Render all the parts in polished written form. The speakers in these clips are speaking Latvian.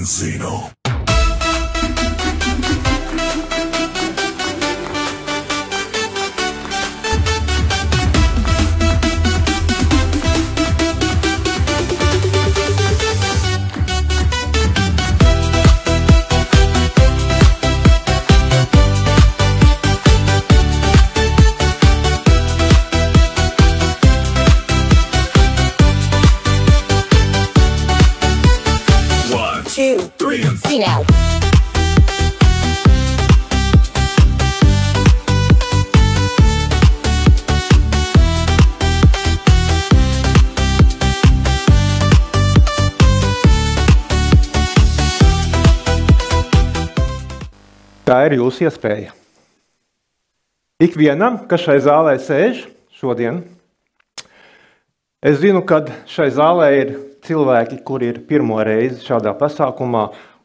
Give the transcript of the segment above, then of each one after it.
Zino. Two, three, see now. Tā ir jūsu iespēja. Ikvienam, kas šai zālē sēž šodien, es zinu, ka šai zālē ir cilvēki, kuri ir pirmo reizi šādā pasākumā,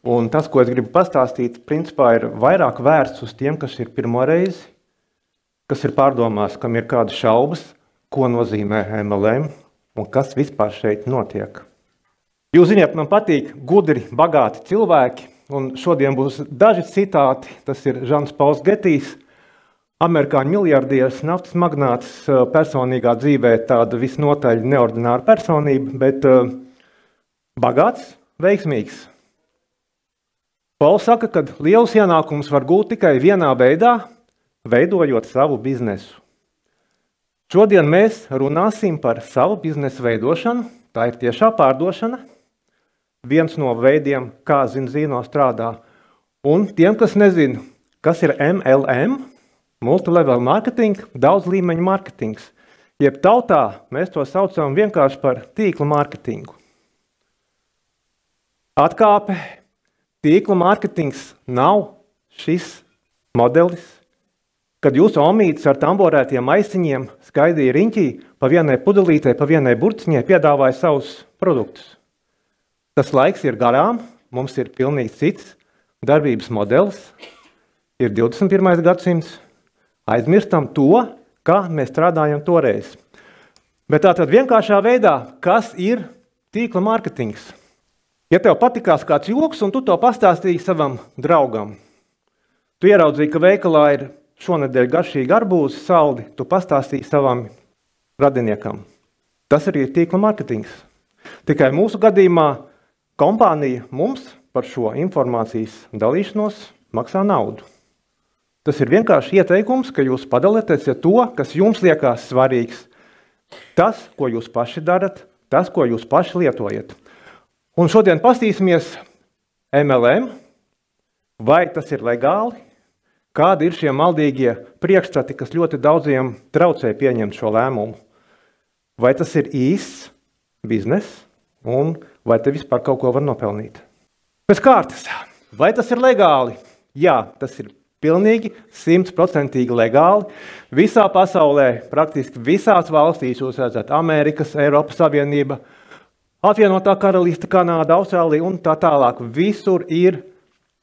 un tas, ko es gribu pastāstīt, principā ir vairāk vērsts uz tiem, kas ir pirmo reizi, kas ir pārdomās, kam ir kādas šaubas, ko nozīmē MLM un kas vispār šeit notiek. Jūs ziniet, man patīk gudri, bagāti cilvēki, un šodien būs daži citāti. Tas ir Žans Pauls Getijs, amerikāņu miljardieris, naftas magnāts, personīgā dzīvē tāda visnotaļ neordināra personība, bet bagāts, veiksmīgs. Pauls saka, ka lielus ienākumus var gūt tikai vienā veidā, veidojot savu biznesu. Šodien mēs runāsim par savu biznesu veidošanu, tā ir tiešā pārdošana, viens no veidiem, kā Zino strādā. Un tiem, kas nezina, kas ir MLM, multilevel marketing, daudz līmeņu marketings, jeb tautā mēs to saucam vienkārši par tīkla mārketingu. Atkāpe, tīkla mārketings nav šis modelis, kad jūsu omītes ar tamborētiem maisiņiem skaidīja riņķī pa vienai pudelītei, pa vienai burciņai piedāvāja savus produktus. Tas laiks ir garām, mums ir pilnīgi cits darbības modelis, ir 21. gadsimts, aizmirstam to, kā mēs strādājam toreiz. Bet tātad vienkāršā veidā, kas ir tīkla mārketings? Ja tev patikās kāds joks, un tu to pastāstīji savam draugam, tu ieraudzīji, ka veikalā ir šonedēļ garšīgi arbūzi, saldi, tu pastāstīji savam radiniekam. Tas arī ir tīkla mārketings. Tikai mūsu gadījumā kompānija mums par šo informācijas dalīšanos maksā naudu. Tas ir vienkārši ieteikums, ka jūs padalieties to, kas jums liekas svarīgs. Tas, ko jūs paši darat, tas, ko jūs paši lietojat. Un šodien pastīsimies MLM, vai tas ir legāli, kādi ir šie maldīgie priekšstati, kas ļoti daudziem traucē pieņemt šo lēmumu. Vai tas ir īsts biznes, un vai te vispār kaut ko var nopelnīt. Pēc kārtas, vai tas ir legāli? Jā, tas ir pilnīgi 100% legāli. Visā pasaulē, praktiski visās valstīs, jūs redzat Amerikas, Eiropas Savienība, Apvienotā Karaliste, Kanāda, Austrālija un tā tālāk. Visur ir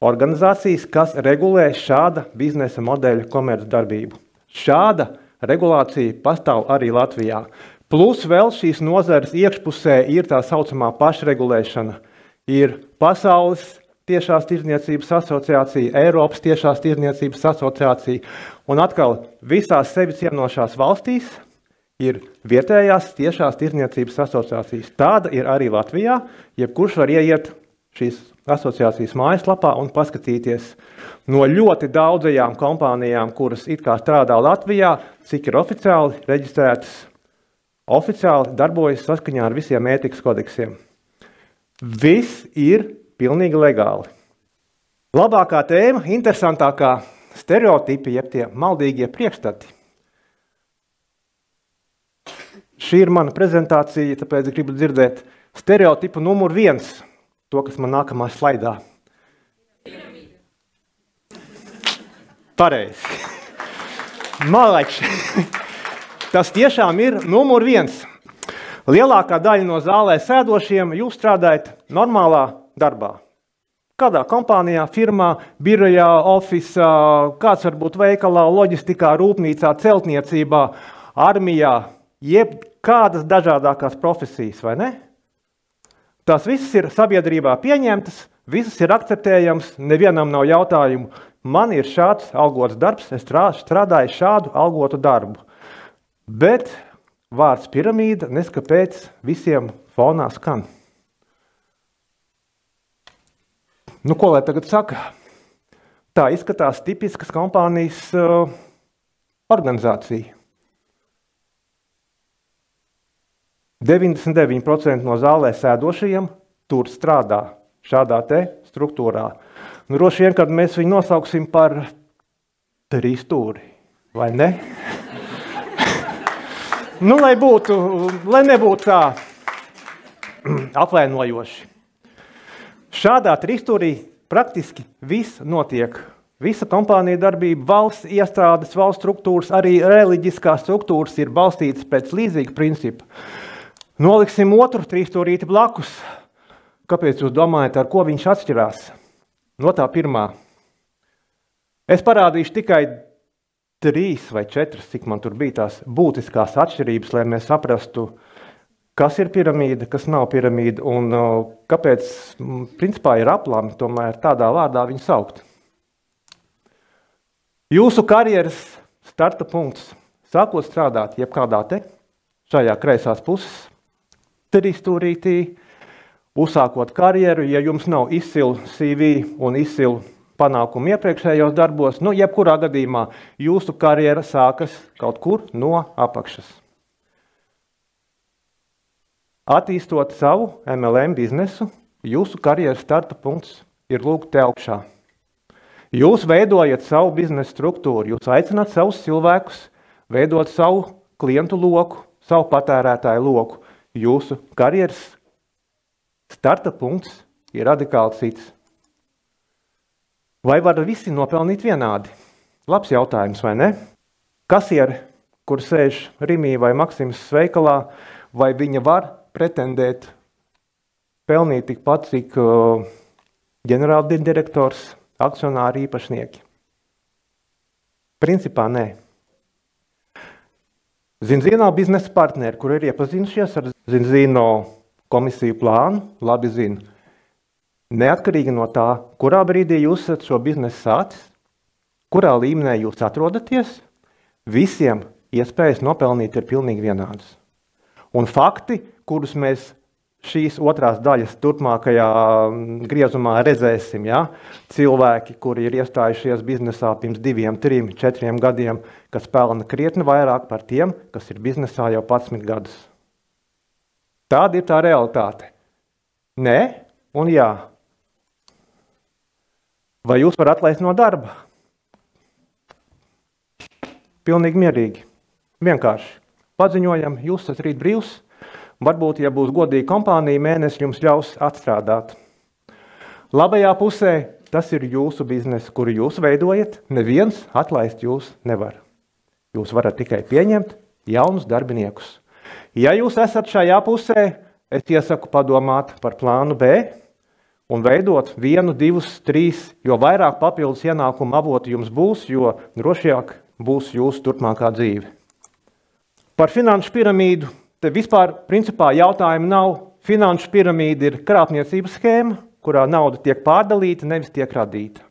organizācijas, kas regulē šāda biznesa modeļa komercdarbību. Šāda regulācija pastāv arī Latvijā. Plus vēl šīs nozares iekšpusē ir tā saucamā pašregulēšana. Ir pasaules tiešās tirdzniecības asociācija, Eiropas tiešās tirdzniecības asociācija. Un atkal visās sevi cienošās valstīs ir vietējās tiešās tirdzniecības asociācijas. Tāda ir arī Latvijā, jebkurš var ieiet šīs asociācijas mājaslapā un paskatīties no ļoti daudzajām kompānijām, kuras it kā strādā Latvijā, cik ir oficiāli reģistrētas, oficiāli darbojas saskaņā ar visiem ētikas kodeksiem. Viss ir pilnīgi legāli. Labākā tēma, interesantākā stereotipi, jeb tie maldīgie priekšstati. Šī ir mana prezentācija, tāpēc gribu dzirdēt stereotipu numur 1, to, kas man nākamā slaidā. Pareizi. Malači. Tas tiešām ir numur 1. Lielākā daļa no zālē sēdošiem jūs strādājat normālā darbā. Kādā kompānijā, firmā, birojā, ofisā, kāds varbūt veikalā, loģistikā, rūpnīcā, celtniecībā, armijā, jeb kādas dažādākās profesijas, vai ne? Tās visas ir sabiedrībā pieņemtas, Visas ir akceptējams, nevienam nav jautājumu. Man ir šāds algots darbs, es strādāju šādu algotu darbu. Bet vārds piramīda neskapēc visiem fonā skan. Nu, ko lai tagad saka? Tā izskatās tipiskas kompānijas organizācija. 99% no zālē sēdošajiem tur strādā šādā te struktūrā. Nu, droši vien, kad mēs viņu nosauksim par trīsstūri, vai ne? Nu, lai nebūtu tā apvainojoši. Šādā trīsstūrī praktiski viss notiek. Visa kompānija darbība, valsts iestādes, valsts struktūras, arī reliģiskās struktūras ir balstītas pēc līdzīga principa. Noliksim otru trīsstūrīti blakus. Kāpēc jūs domājat, ar ko viņš atšķirās? No tā pirmā. Es parādīšu tikai 3 vai 4, cik man tur bija tās būtiskās atšķirības, lai mēs saprastu, kas ir piramīda, kas nav piramīda un kāpēc, principā, ir aplami tomēr tādā vārdā viņu saukt. Jūsu karjeras starta punkts, sākot strādāt jebkādā te, šajā kreisās puses, trīsstūrītī, uzsākot karjeru, ja jums nav izcilu CV un izcilu panākumu iepriekšējos darbos, nu, jebkurā gadījumā jūsu karjera sākas kaut kur no apakšas. Attīstot savu MLM biznesu, jūsu karjeras starta punkts ir lūk te augšā. Jūs veidojat savu biznesa struktūru, jūs aicināt savus cilvēkus, veidot savu klientu loku, savu patērētāju loku. Jūsu karjeras starta punkts ir radikāli cits. Vai var visi nopelnīt vienādi? Labs jautājums, vai ne? Kasiere, kur sēž Rimī vai Maksims veikalā, vai viņa var pretendēt pelnīt tikpat, cik ģenerāldirektors, akcionāri īpašnieki? Principā nē. Zinzino biznesa partneri, kur ir iepazinušies ar Zinzino komisiju plānu, labi zina. Neatkarīgi no tā, kurā brīdī jūs esat šo biznesu sācis, kurā līmenī jūs atrodaties, visiem iespējas nopelnīt ir pilnīgi vienādas. Un fakti, kurus mēs šīs otrās daļas turpmākajā griezumā redzēsim, ja? Cilvēki, kuri ir iestājušies biznesā pirms 2, 3, 4 gadiem, kas pelna krietni vairāk par tiem, kas ir biznesā jau 11 gadus. Tāda ir tā realitāte. Nē un jā. Vai jūs varat atlaist no darba? Pilnīgi mierīgi. Vienkārši. Paziņojam, jūs esat rīt brīvs. Varbūt, ja būs godīga kompānija, mēnesi jums ļaus atstrādāt. Labajā pusē tas ir jūsu biznesa, kuru jūs veidojat. Neviens atlaist jūs nevar. Jūs varat tikai pieņemt jaunus darbiniekus. Ja jūs esat šajā pusē, es iesaku padomāt par plānu B un veidot 1, 2, 3, jo vairāk papildus ienākumu avotu jums būs, jo drošāk būs jūsu turpmākā dzīve. Par finanšu piramīdu te vispār principā jautājumu nav. Finanšu piramīda ir krāpniecības schēma, kurā nauda tiek pārdalīta, nevis tiek radīta.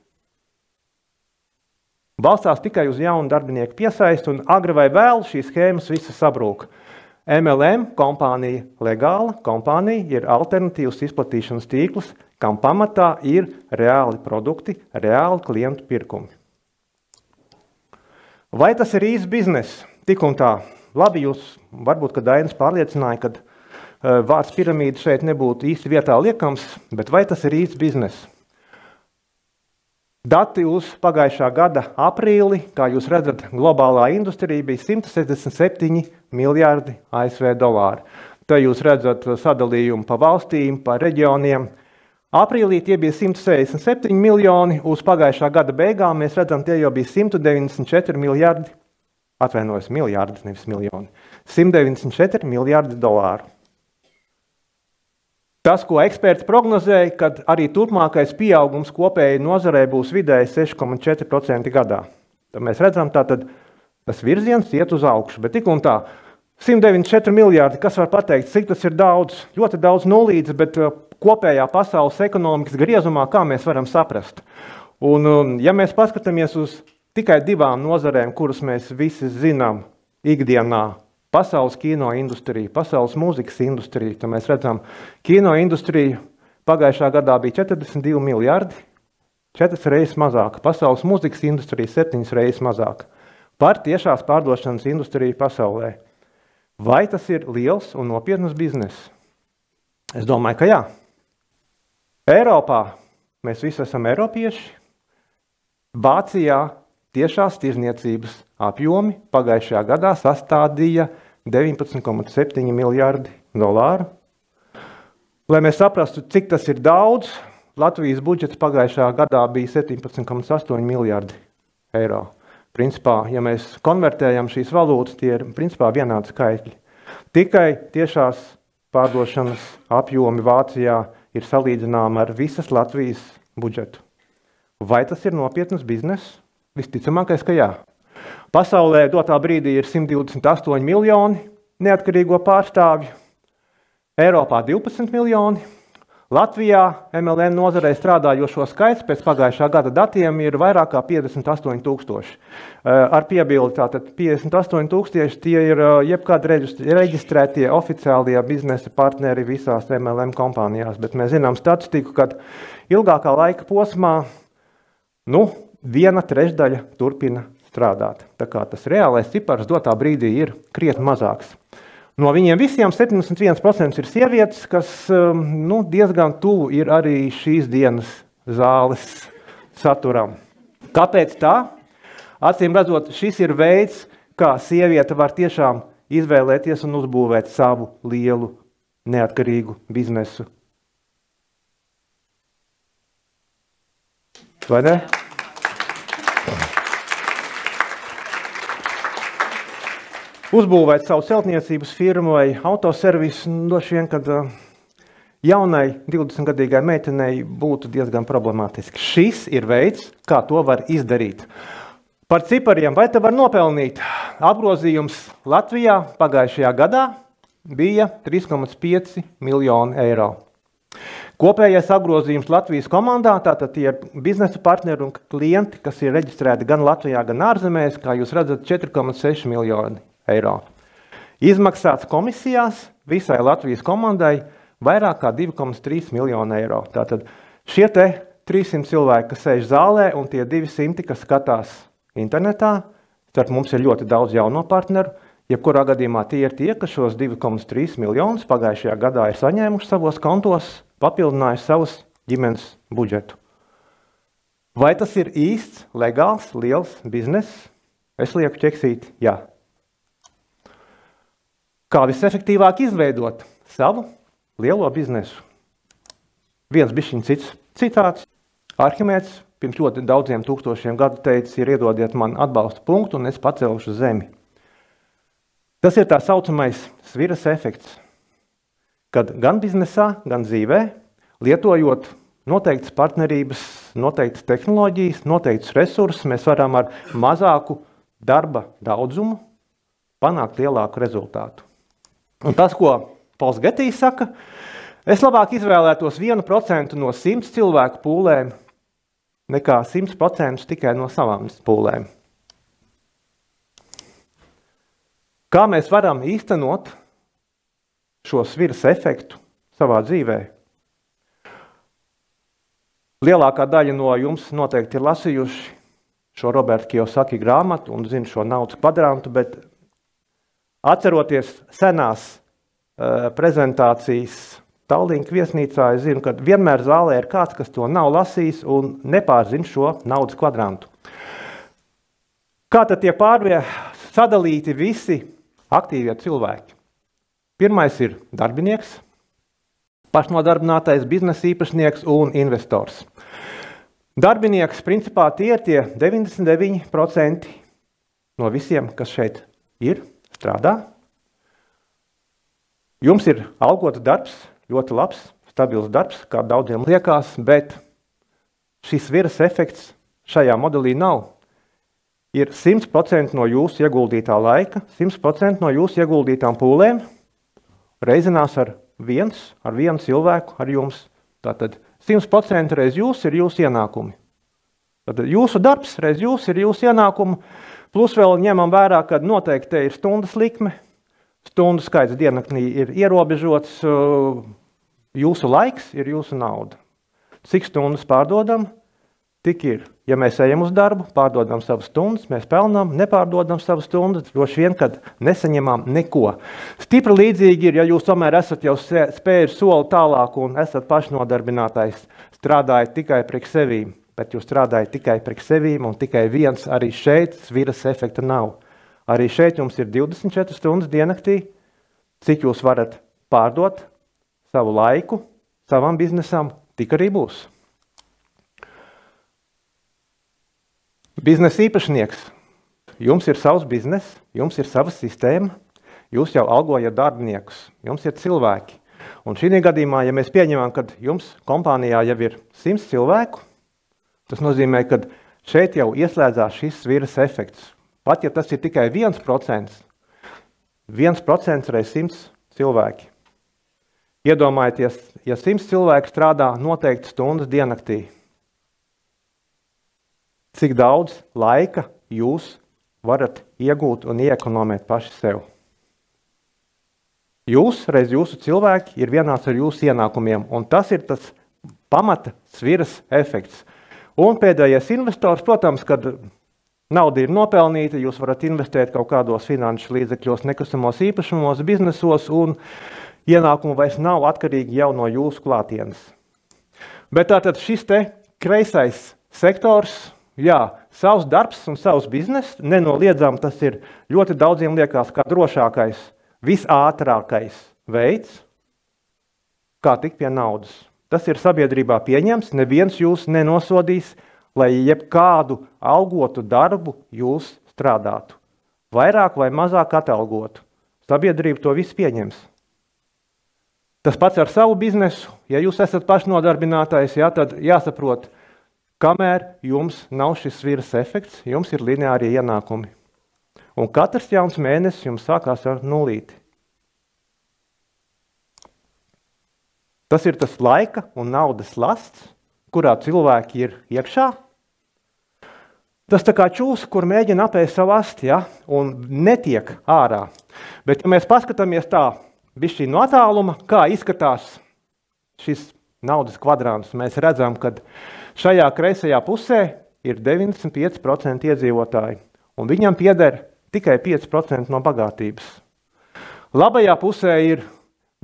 Balstās tikai uz jaunu darbinieku piesaisti un agri vai vēlu šīs schēmas visas sabrūk. MLM kompānija, legāla kompānija, ir alternatīvs izplatīšanas tīkls, kam pamatā ir reāli produkti, reāli klientu pirkumi. Vai tas ir īsts biznes? Tik un tā. Labi, jūs varbūt, kad Dainis pārliecināja, ka vārds piramīda šeit nebūtu īsti vietā liekams, bet vai tas ir īsts biznes? Dati uz pagājušā gada aprīli, kā jūs redzat, globālā industrija bija 167 miljārdi ASV dolāri. Te jūs redzat sadalījumu pa valstīm, pa reģioniem. Aprīlī tie bija 167 miljoni, uz pagājušā gada beigām mēs redzam, tie jau bija 194 miljārdi, atvainojos miljārdi, nevis miljoni, 194 miljārdi dolāru. Tas, ko eksperti prognozēja, kad arī turpmākais pieaugums kopēji nozarē būs vidēji 6,4% gadā. Tad mēs redzam, tātad tas virziens iet uz augšu, bet tik un tā 194 miljārdi, kas var pateikt, cik tas ir daudz, ļoti daudz nulīdz, bet kopējā pasaules ekonomikas griezumā, kā mēs varam saprast. Un ja mēs paskatāmies uz tikai divām nozarēm, kuras mēs visi zinām ikdienā, pasaules kino industrija, pasaules mūzikas industrija, tad mēs redzam, kino industrija pagājušā gadā bija 42 miljārdi, 4 reizes mazāka, pasaules mūzikas industrija 7 reizes mazāka par tiešās pārdošanas industriju pasaulē. Vai tas ir liels un nopietnas bizness? Es domāju, ka jā. Eiropā mēs visi esam eiropieši. Vācijā tiešās tirzniecības apjomi pagājušajā gadā sastādīja 19,7 miljārdi dolāru. Lai mēs saprastu, cik tas ir daudz, Latvijas budžets pagājušajā gadā bija 17,8 miljārdi eiro. Principā, ja mēs konvertējam šīs valūtas, tie ir principā vienādi skaitļi. Tikai tiešās pārdošanas apjomi Vācijā ir salīdzināmi ar visas Latvijas budžetu. Vai tas ir nopietnas bizness? Visticamākais, ka jā. Pasaulē dotā brīdī ir 128 miljoni neatkarīgo pārstāvju, Eiropā 12 miljoni. Latvijā MLM nozarei strādājošo skaits pēc pagājušā gada datiem ir vairāk kā 58 000. Ar piebildi tātad 58 000 tie ir jebkādi reģistrētie oficiālie biznesa partneri visās MLM kompānijās, bet mēs zinām statistiku, kad ilgākā laika posmā 1/3 turpina strādāt. Tā kā tas reālais cipars dotā brīdī ir krietni mazāks. No viņiem visiem 71% ir sievietes, kas diezgan tuvu ir arī šīs dienas zāles saturam. Kāpēc tā? Acīm redzot, šis ir veids, kā sieviete var tiešām izvēlēties un uzbūvēt savu lielu neatkarīgu biznesu. Vai ne? Uzbūvēt savu celtniecības firmu vai autoservisu, droši vien, kad jaunai 20-gadīgai meitenei būtu diezgan problemātiski. Šis ir veids, kā to var izdarīt. Par cipariem, vai te var nopelnīt? Apgrozījums Latvijā pagājušajā gadā bija 3,5 miljoni eiro. Kopējais apgrozījums Latvijas komandā, tātad tie ir biznesa partneri un klienti, kas ir reģistrēti gan Latvijā, gan ārzemēs, kā jūs redzat, 4,6 miljoni eiro. Izmaksāts komisijās visai Latvijas komandai vairāk kā 2,3 miljonu eiro. Tātad šie te 300 cilvēki, kas sēž zālē, un tie 200, kas skatās internetā, starp mums ir ļoti daudz jauno partneru, jebkurā gadījumā tie ir tie, kas šos 2,3 miljonus pagājušajā gadā ir saņēmuši savos kontos, papildinājuši savus ģimenes budžetu. Vai tas ir īsts, legāls, liels bizness? Es lieku ķeksīt, jā. Kā visefektīvāk izveidot savu lielo biznesu? Viens bišķiņ cits citāts. Arhimēds pirms ļoti daudziem tūkstošiem gadu teicis, ir iedodiet man atbalsta punktu un es pacelšu zemi. Tas ir tā saucamais sviras efekts, kad gan biznesā, gan dzīvē, lietojot noteiktas partnerības, noteiktas tehnoloģijas, noteiktas resursus, mēs varam ar mazāku darba daudzumu panākt lielāku rezultātu. Un tas, ko Pols Getijs saka, es labāk izvēlētos 1% no 100 cilvēku pūlēm, nekā 100% tikai no savām pūlēm. Kā mēs varam īstenot šo sviras efektu savā dzīvē? Lielākā daļa no jums noteikti ir lasījuši šo Roberta Kiyosaki grāmatu un zina šo naudas kvadrantu, bet atceroties senās prezentācijas Tallink viesnīcā, es zinu, ka vienmēr zālē ir kāds, kas to nav lasījis un nepārzina šo naudas kvadrantu. Kā tad tie sadalīti visi aktīvie cilvēki? Pirmais ir darbinieks, pašnodarbinātais biznesa īpašnieks un investors. Darbinieks, principā, tie ir tie 99% no visiem, kas šeit ir, strādā. Jums ir algots darbs, ļoti labs, stabils darbs, kā daudziem liekas, bet šis sviras efekts šajā modelī nav. ir 100% no jūsu ieguldītā laika, 100% no jūsu ieguldītām pūlēm, reizinās ar vienu cilvēku, ar jums. Tātad 100% reiz jūs ir jūsu ienākumi. Tātad jūsu darbs reiz jūs ir jūsu ienākumi, plus vēl ņemam vērā, ka noteikti te ir stundas likme, stundu skaits diennaktī ir ierobežots, jūsu laiks ir jūsu nauda. Cik stundas pārdodam, tik ir. Ja mēs ejam uz darbu, pārdodam savas stundas, mēs pelnām, nepārdodam savas stundas, droši vien, kad nesaņemam neko. Stipri līdzīgi ir, ja jūs tomēr esat jau spējuši soli tālāk un esat pašnodarbinātais, strādājat tikai priekš sevīm, bet jūs strādājat tikai priekš sevīm un tikai viens, arī šeit sviras efekta nav. Arī šeit jums ir 24 stundas diennaktī, cik jūs varat pārdot savu laiku, savam biznesam, tik arī būs. Biznesa īpašnieks. Jums ir savs biznes, jums ir sava sistēma, jūs jau algojat darbiniekus, jums ir cilvēki. Un šī gadījumā, ja mēs pieņemam, ka jums kompānijā jau ir 100 cilvēku, tas nozīmē, ka šeit jau ieslēdzās šis sviras efekts. Pat ja tas ir tikai 1%, 1% reiz 100 cilvēki. Iedomājieties, ja 100 cilvēki strādā noteikti stundas diennaktī, cik daudz laika jūs varat iegūt un iekonomēt paši sev. Jūs reiz jūsu cilvēki ir vienāds ar jūsu ienākumiem, un tas ir tas pamata sviras efekts. Un pēdējais investors, protams, kad nauda ir nopelnīta, jūs varat investēt kaut kādos finanšu līdzekļos, nekustamos īpašumos, biznesos, un ienākumu vairs nav atkarīgi jau no jūsu klātienes. Bet tātad šis te kreisais sektors, jā, savs darbs un savs biznes, nenoliedzam, tas ir ļoti daudziem liekas kā drošākais, visātrākais veids, kā tikt pie naudas. Tas ir sabiedrībā pieņems, neviens jūs nenosodīs, lai jebkādu algotu darbu jūs strādātu. Vairāk vai mazāk atalgotu. Sabiedrība to visu pieņems. Tas pats ar savu biznesu. Ja jūs esat pašnodarbinātais, tad jāsaprot, kamēr jums nav šis sviras efekts, jums ir lineārie ienākumi. Un katrs jauns mēnesis jums sākās ar nulīti. Tas ir tas laika un naudas lasts, kurā cilvēki ir iekšā. Tas tā kā čūs, kur mēģina apēst savu asti, un netiek ārā. Bet, ja mēs paskatāmies tā, bišķi no attāluma, kā izskatās šis naudas kvadrants, mēs redzam, ka šajā kreisajā pusē ir 95% iedzīvotāji, un viņam pieder tikai 5% no bagātības. Labajā pusē ir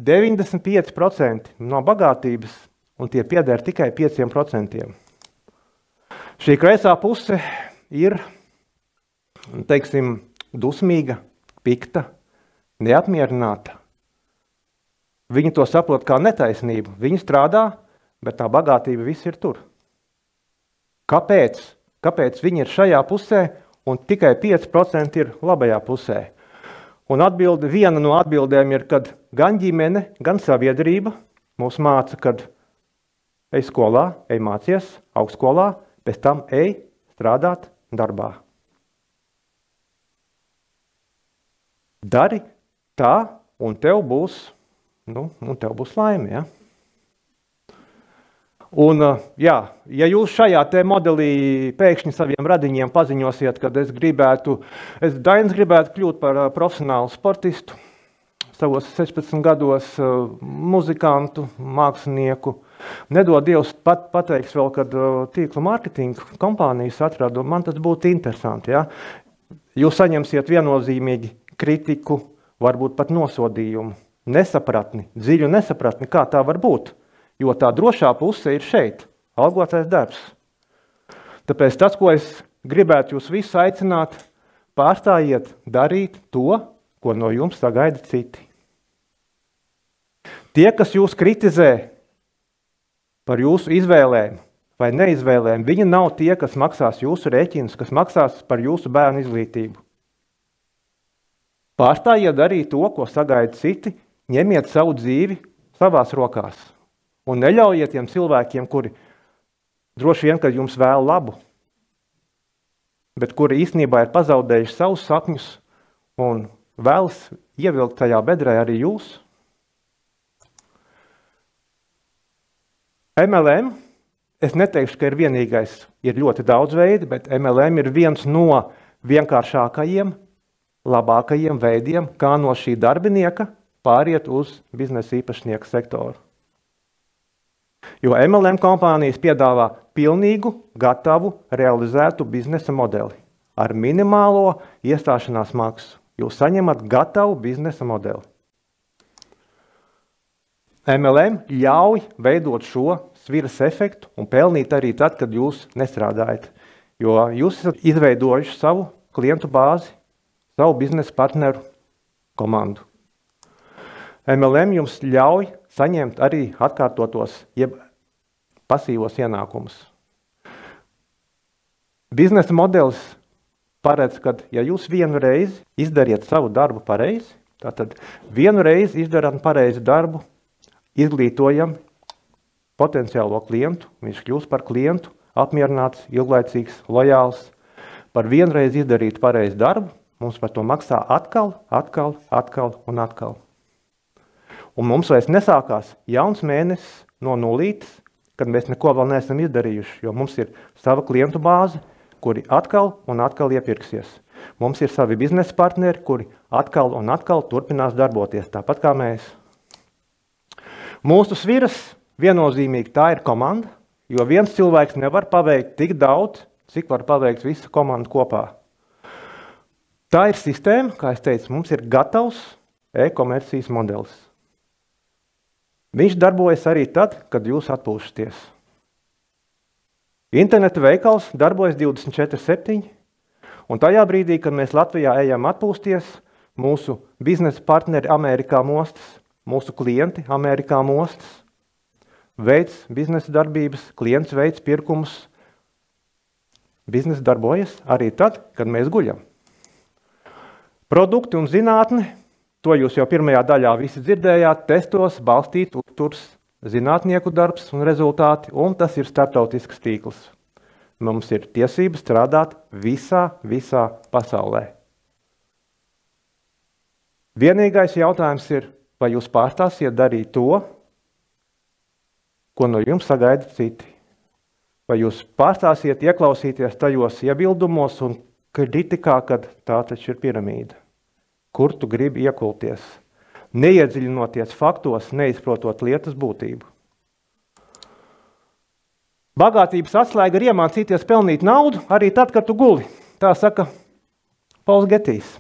95% no bagātības, un tie pieder tikai 5%. Šī kreisā puse ir, teiksim, dusmīga, pikta, neapmierināta. Viņi to saprot kā netaisnību. Viņi strādā, bet tā bagātība viss ir tur. Kāpēc? Kāpēc viņi ir šajā pusē un tikai 5% ir labajā pusē? Un viena no atbildēm ir, kad gan ģimene, gan sabiedrība mūs māca, kad ej skolā, ej mācies, augstskolā, pēc tam ej strādāt darbā. Dari tā, un tev būs laime, ja? Un, ja jūs šajā te modelī pēkšņi saviem radiņiem paziņosiet, kad Dainis gribētu kļūt par profesionālu sportistu, savos 16 gados muzikantu, mākslinieku, nedod Dievs pateiks vēl, kad tīkla mārketinga kompānijas atradu, man tas būtu interesanti, ja? Jūs saņemsiet viennozīmīgi kritiku, varbūt pat nosodījumu, nesapratni, dziļu nesapratni, kā tā var būt. Jo tā drošā puse ir šeit, algotais darbs. Tāpēc tas, ko es gribētu jūs visus aicināt, pārstājiet darīt to, ko no jums sagaida citi. Tie, kas jūs kritizē par jūsu izvēlēm vai neizvēlēm, viņi nav tie, kas maksās jūsu rēķinus, kas maksās par jūsu bērnu izglītību. Pārstājiet darīt to, ko sagaida citi, ņemiet savu dzīvi savās rokās. Un neļaujiet tiem cilvēkiem, kuri droši vien, kad jums vēl labu. bet kuri īstenībā ir pazaudējuši savus sapņus un vēlas ievilkt tajā bedrē arī jūs. MLM, es neteikšu, ka ir vienīgais, ir ļoti daudz veidi, bet MLM ir viens no vienkāršākajiem, labākajiem veidiem, kā no šī darbinieka pāriet uz biznesa īpašnieka sektoru. Jo MLM kompānijas piedāvā pilnīgu, gatavu, realizētu biznesa modeli ar minimālo iestāšanās maksu. Jūs saņemat gatavu biznesa modeli. MLM ļauj veidot šo sviras efektu un pelnīt arī tad, kad jūs nestrādājat. Jo jūs esat izveidojuši savu klientu bāzi, savu biznesa partneru komandu. MLM jums ļauj saņemt arī atkārtotos, jeb pasīvos ienākumus. Biznesa modelis paredz, ka ja jūs vienu reizi izdariet savu darbu pareizi, tātad vienu reizi izdarāt pareizi darbu, izglītojam potenciālo klientu, viņš kļūst par klientu, apmierināts, ilglaicīgs, lojāls. Par vienreiz izdarīt pareizi darbu, mums par to maksā atkal un atkal. Un mums vairs nesākās jauns mēnesis no nulītes, kad mēs neko vēl neesam izdarījuši, jo mums ir sava klientu bāze, kuri atkal un atkal iepirksies. Mums ir savi biznesa partneri, kuri atkal un atkal turpinās darboties, tāpat kā mēs. Mūsu sviras viennozīmīgi tā ir komanda, jo viens cilvēks nevar paveikt tik daudz, cik var paveikt visa komanda kopā. Tā ir sistēma, kā es teicu, mums ir gatavs e-komercijas modelis. Viņš darbojas arī tad, kad jūs atpūšaties. Interneta veikals darbojas 24/7, un tajā brīdī, kad mēs Latvijā ejam atpūsties, mūsu biznesa partneri Amerikā mostas, mūsu klienti Amerikā mostas, veids biznesa darbības, klients veids pirkumus, biznesa darbojas arī tad, kad mēs guļam. Produkti un zinātne, to jūs jau pirmajā daļā visi dzirdējāt, testos balstīt uzturs zinātnieku darbs un rezultāti, un tas ir starptautisks tīkls. Mums ir tiesības strādāt visā pasaulē. Vienīgais jautājums ir, vai jūs pārstāsiet darīt to, ko no jums sagaida citi? Vai jūs pārstāsiet ieklausīties tajos iebildumos un kritikā, kad tā taču ir piramīda? Kur tu gribi iekulties? Neiedziļinoties faktos, neizprotot lietas būtību. Bagātības atslēga ir iemācīties pelnīt naudu arī tad, kad tu guli. Tā saka Pauls Getijs.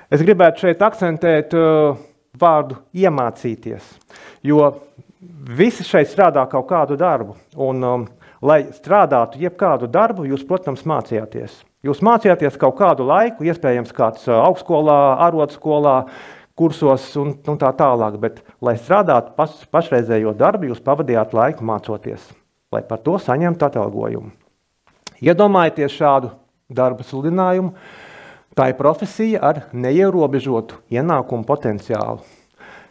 Es gribētu šeit akcentēt vārdu iemācīties, jo visi šeit strādā kaut kādu darbu. Un, lai strādātu jebkādu darbu, jūs, protams, mācījāties. Jūs mācījāties kaut kādu laiku, iespējams kāds augstskolā, arodskolā, kursos un tā tālāk, bet, lai strādātu pašreizējo darbu, jūs pavadījāt laiku mācoties, lai par to saņemtu atalgojumu. Iedomājieties šādu darba sludinājumu, tā ir profesija ar neierobežotu ienākumu potenciālu.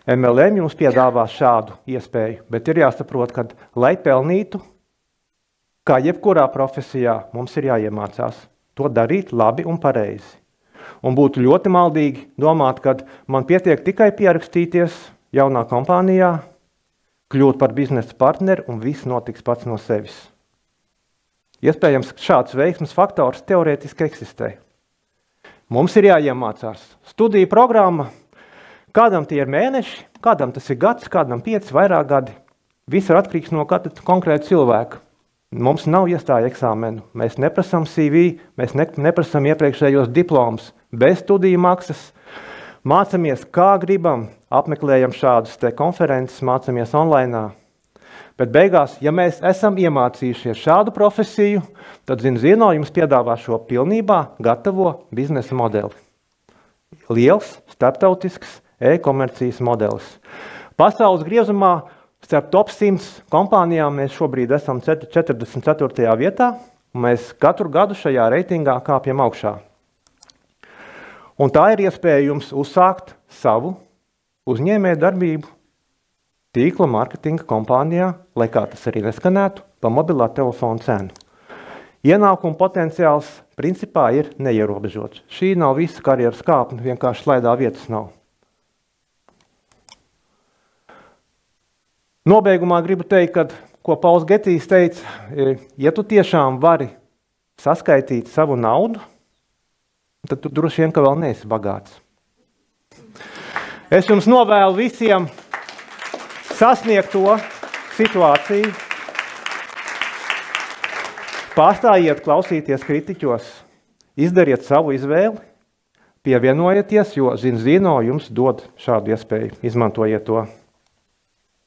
MLM jums piedāvā šādu iespēju, bet ir jāsaprot, ka, lai pelnītu, kā jebkurā profesijā, mums ir jāiemācās to darīt labi un pareizi. Un būtu ļoti maldīgi domāt, ka man pietiek tikai pierakstīties jaunā kompānijā, kļūt par biznesa partneri un viss notiks pats no sevis. Iespējams, šāds veiksmes faktors teorētiski eksistē. Mums ir jāiemācās. Studiju programma, kādam tie ir mēneši, kādam tas ir gads, kādam 5, vairāk gadi. Viss ir atkarīgs no katra konkrēta cilvēka. Mums nav iestāja eksāmenu, mēs neprasam CV, mēs neprasam iepriekšējos diplomus, bez studiju maksas. Mācamies, kā gribam, apmeklējam šādus te konferences, mācamies online. Bet beigās, ja mēs esam iemācījušies šādu profesiju, tad Zino jums piedāvā šo pilnībā gatavo biznesa modeli. Liels, starptautisks e-komercijas modelis. Pasaules griezumā starp top 100 kompānijām mēs šobrīd esam 44. vietā, un mēs katru gadu šajā reitingā kāpjam augšā. Un tā ir iespēja jums uzsākt savu uzņēmēju darbību tīkla mārketinga kompānijā, lai kā tas arī neskanētu, pa mobilā telefona cenu. Ienākuma potenciāls principā ir neierobežots. Šī nav visa karjeras kāpne, vienkārši slaidā vietas nav. Nobeigumā gribu teikt, ka, ko Pauls Getijs teica, ja tu tiešām vari saskaitīt savu naudu, tad tu droši vien, ka vēl neesi bagāts. Es jums novēlu visiem sasniegt to situāciju. Pārstājiet klausīties kritiķos, izdariet savu izvēli, pievienojieties, jo Zino jums dod šādu iespēju. Izmantojiet to.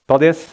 Paldies!